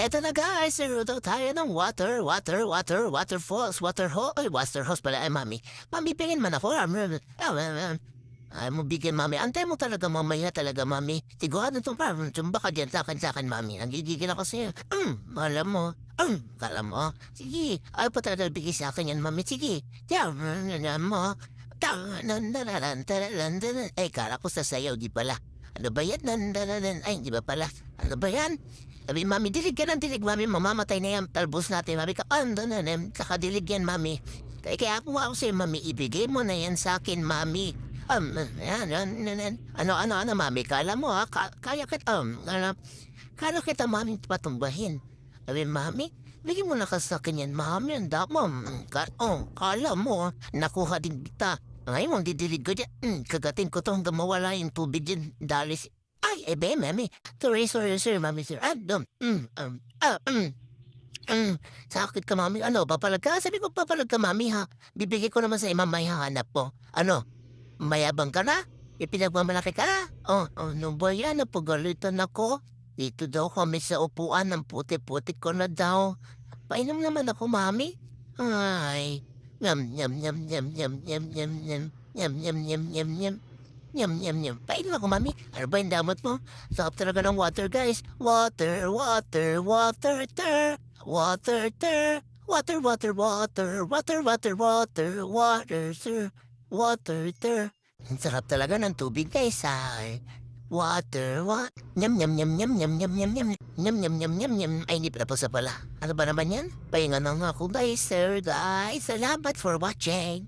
Eto na guys, naruto tayo ng waterfalls, waterhose pala, ay mami. Mami, pingin man ako, ay mo bigyan mami. Antay mo talaga mamaya talaga mami. Tiguan itong parang tumba ka dyan sa akin mami. Nagigigil ako sa'yo. Alam mo. Alam mo. Sige, ayaw pa talaga bigay sa akin yan mami. Sige. Alam mo. Ay, kala ko sasayaw, di pala. Ano ba yan? Ay, di ba pala? Ano ba yan? Sabi, mami, dilig ka ng dilig, mami. Mamamatay na yan. Talbos natin, mami. Saka dilig yan, mami. Kaya po ako sa'yo, mami. Ibigay mo na yan sa akin, mami. Ano, mami. Kala mo, ha? Kala kita, mami, patumbahin. Sabi, mami, bigyan mo na ka sa akin yan, mami. Ang damo. Kala mo, nakuha din kita. Ngayon, didilig ko dyan. Kagatin ko to hanggang mawala yung tubig dyan. Dalis. Ay, mami. Sorry, sir, mami, sir. Sakit ka, mami. Ano, papalag ka? Sabi ko, papalag ka, mami, ha? Bibigay ko naman sa imamay hanap mo. Ano, mayabang ka na? Ipinagmamalaki ka na? Ano ba yan? Napagalitan ako. Dito daw kami sa upuan ng puti-puti ko na daw. Painom naman ako, mami. Ay, yum. Yum, yum, yum, yum, yum. Yum. Painom ako, mami. Ano ba yung damot mo? Sarap talaga ng water, guys. Water, ter. Water, ter. Water, sir. Water, ter. Ang sarap talaga ng tubig, guys. Ay. Water. Nyam. Ay, hindi pala po sa pala. Ano ba naman yan? Pahinga na nga ako, guys, sir, guys. Salamat for watching.